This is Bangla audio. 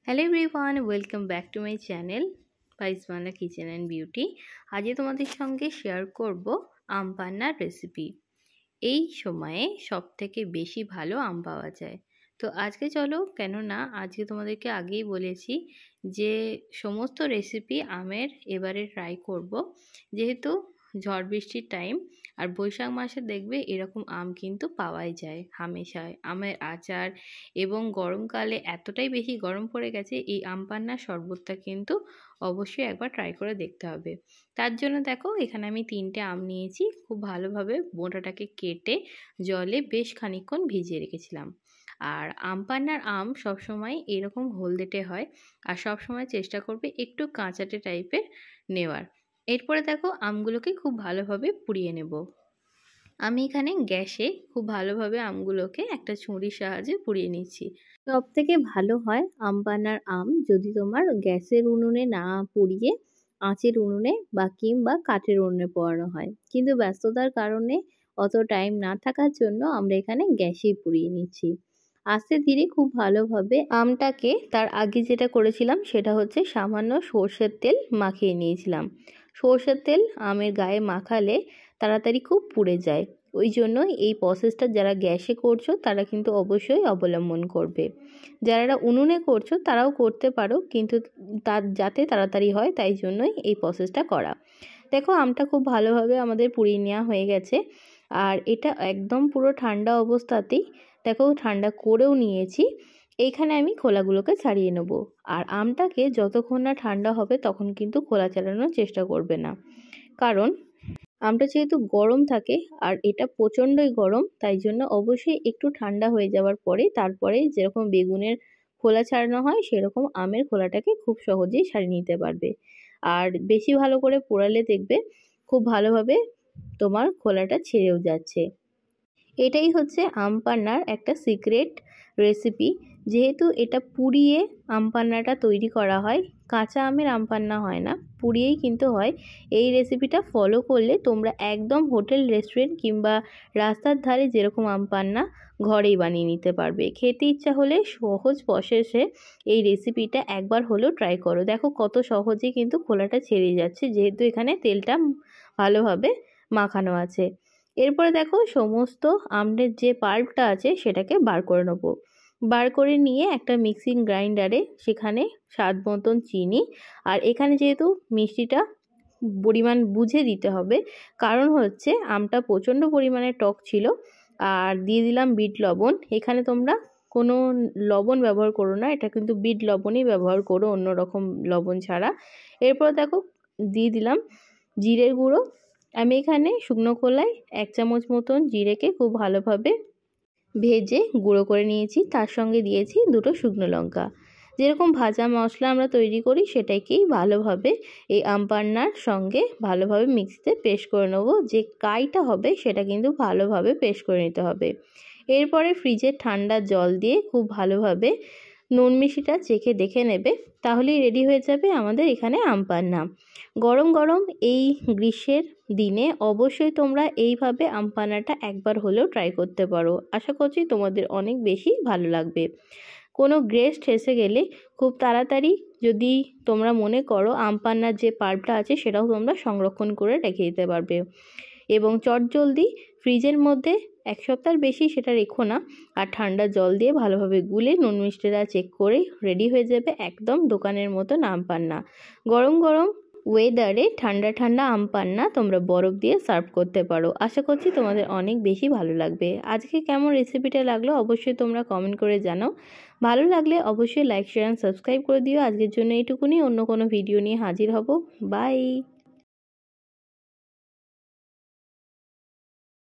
Hello everyone, welcome back to my channel Pice Bangla kitchen and beauty. আজকে তোমাদের সঙ্গে শেয়ার করব আম পান্নার রেসিপি। এই সময়ে সবথেকে বেশি ভালো আম পাওয়া যায়। তো আজকে চলো, কেননা আজকে তোমাদেরকে আগেই বলেছি যে সমস্ত রেসিপি আমের এবারে ট্রাই করব, যেহেতু ঝড় বৃষ্টির টাইম আর বৈশাখ মাসে দেখবে এরকম আম কিন্তু পাওয়াই যায় হামেশায়। আমের আচার এবং গরমকালে এতটাই বেশি গরম পড়ে গেছে, এই আম পান্নার শরবতটা কিন্তু অবশ্যই একবার ট্রাই করে দেখতে হবে। তার জন্য দেখো, এখানে আমি 3টে আম নিয়েছি। খুব ভালোভাবে বোঁটাটাকে কেটে জলে বেশ খানিকক্ষণ ভিজিয়ে রেখেছিলাম। আর আম পান্নার আম সবসময় এরকম হলদেটে হয়, আর সবসময় চেষ্টা করবে একটু কাঁচাটে টাইপের নেওয়ার। এরপরে দেখো, আমগুলোকে খুব ভালোভাবে পুড়িয়ে নেব। আমি এখানে গ্যাসে খুব ভালোভাবে আমগুলোকে একটা ছুরির সাহায্যে পুড়িয়ে নিচ্ছি। সব থেকে ভালো হয় আম পান্নার আম যদি তোমার গ্যাসের উনুনে না পুড়িয়ে আঁচের উনুনে বা কিংবা কাঠের উনুনে পোড়ানো হয়, কিন্তু ব্যস্ততার কারণে অত টাইম না থাকার জন্য আমরা এখানে গ্যাসেই পুড়িয়ে নিচ্ছি। আস্তে ধীরে খুব ভালোভাবে আমটাকে, তার আগে যেটা করেছিলাম সেটা হচ্ছে সামান্য সর্ষের তেল মাখিয়ে নিয়েছিলাম। সর্ষের তেল আমের গায়ে মাখালে তাড়াতাড়ি খুব পুড়ে যায়, ওই জন্যই এই প্রসেসটা যারা গ্যাসে করছো তারা কিন্তু অবশ্যই অবলম্বন করবে। যারা উনুনে করছো তারাও করতে পারো, কিন্তু তার যাতে তাড়াতাড়ি হয় তাই জন্যই এই প্রসেসটা করা। দেখো, আমটা খুব ভালোভাবে আমাদের পুড়িয়ে নেওয়া হয়ে গেছে। আর এটা একদম পুরো ঠান্ডা অবস্থাতেই, দেখো ঠান্ডা করেও নিয়েছি। এইখানে আমি খোলাগুলোকে ছাড়িয়ে নেব। আর আমটাকে যতক্ষণ না ঠান্ডা হবে তখন কিন্তু খোলা ছাড়ানোর চেষ্টা করবে না, কারণ আমটা যেহেতু গরম থাকে আর এটা প্রচণ্ডই গরম, তাই জন্য অবশ্যই একটু ঠান্ডা হয়ে যাওয়ার পরে তারপরে যেরকম বেগুনের খোলা ছাড়ানো হয় সেরকম আমের খোলাটাকে খুব সহজেই ছাড়িয়ে নিতে পারবে। আর বেশি ভালো করে পোড়ালে দেখবে খুব ভালোভাবে তোমার খোলাটা ছেড়েও যাচ্ছে। এটাই হচ্ছে আম পান্নার একটা সিক্রেট রেসিপি। যেহেতু এটা পুড়িয়ে আম পান্নাটা তৈরি করা হয়, কাঁচা আমের আম পান্না হয় না, পুড়িয়েই কিন্তু হয়। এই রেসিপিটা ফলো করলে তোমরা একদম হোটেল রেস্টুরেন্ট কিংবা রাস্তার ধারে যেরকম আম পান্না ঘরেই বানিয়ে নিতে পারবে। খেতে ইচ্ছা হলে সহজ প্রসেসে এই রেসিপিটা একবার হলেও ট্রাই করো। দেখো কত সহজে কিন্তু খোলাটা ছেড়ে যাচ্ছে, যেহেতু এখানে তেলটা ভালোভাবে মাখানো আছে। এরপরে দেখো, সমস্ত আমের যে পাল্পটা আছে সেটাকে বার করে নেব। বার করে নিয়ে একটা মিক্সিং গ্রাইন্ডারে সেখানে স্বাদ মতন চিনি, আর এখানে যেহেতু মিষ্টিটা পরিমাণ বুঝে দিতে হবে, কারণ হচ্ছে আমটা প্রচণ্ড পরিমাণে টক ছিল। আর দিয়ে দিলাম বিট লবণ। এখানে তোমরা কোনো লবণ ব্যবহার করো না, এটা কিন্তু বিট লবণই ব্যবহার করো, অন্য রকম লবণ ছাড়া। এরপর দেখো দিয়ে দিলাম জিরের গুঁড়ো। আমি এখানে শুকনো খোলায় 1 চামচ মতন জিরেকে খুব ভালোভাবে ভেজে গুঁড়ো করে নিয়েছি। তার সঙ্গে দিয়েছি 2টো শুকনো লঙ্কা। যেরকম ভাজা মশলা আমরা তৈরি করি সেটাকেই ভালোভাবে এই আম পান্নার সঙ্গে ভালোভাবে মিক্সিতে পেস্ট করে নেবো। যে কাইটা হবে সেটা কিন্তু ভালোভাবে পেস্ট করে নিতে হবে। এরপরে ফ্রিজের ঠান্ডা জল দিয়ে খুব ভালোভাবে নুন মিষ্টিটা চেখে দেখে নেবে, তাহলেই রেডি হয়ে যাবে আমাদের এখানে আম পান্না। গরম গরম এই গ্রীষ্মের দিনে অবশ্যই তোমরা এইভাবে আম পান্নাটা একবার হলেও ট্রাই করতে পারো। আশা করছি তোমাদের অনেক বেশি ভালো লাগবে। কোনো গেস্ট এসে গেলে খুব তাড়াতাড়ি যদি তোমরা মনে করো আম পান্নার যে পাল্পটা আছে সেটাও তোমরা সংরক্ষণ করে রেখে দিতে পারবে। এবং চটজলদি ফ্রিজের মধ্যে 1 সপ্তাহের বেশি সেটা রেখো না, আর ঠান্ডা জল দিয়ে ভালোভাবে গুলে নুন মিষ্টিটা চেক করে রেডি হয়ে যাবে একদম দোকানের মতন আম পান্না। গরম গরম ওয়েদারে ঠান্ডা ঠান্ডা আম পান্না তোমরা বরফ দিয়ে সার্ভ করতে পারো। আশা করছি তোমাদের অনেক বেশি ভালো লাগবে। আজকে কেমন রেসিপিটা লাগলো অবশ্যই তোমরা কমেন্ট করে জানাও। ভালো লাগলে অবশ্যই লাইক শেয়ার সাবস্ক্রাইব করে দিও। আজকের জন্য এইটুকুনি, অন্য কোনো ভিডিও নিয়ে হাজির হব। বাই।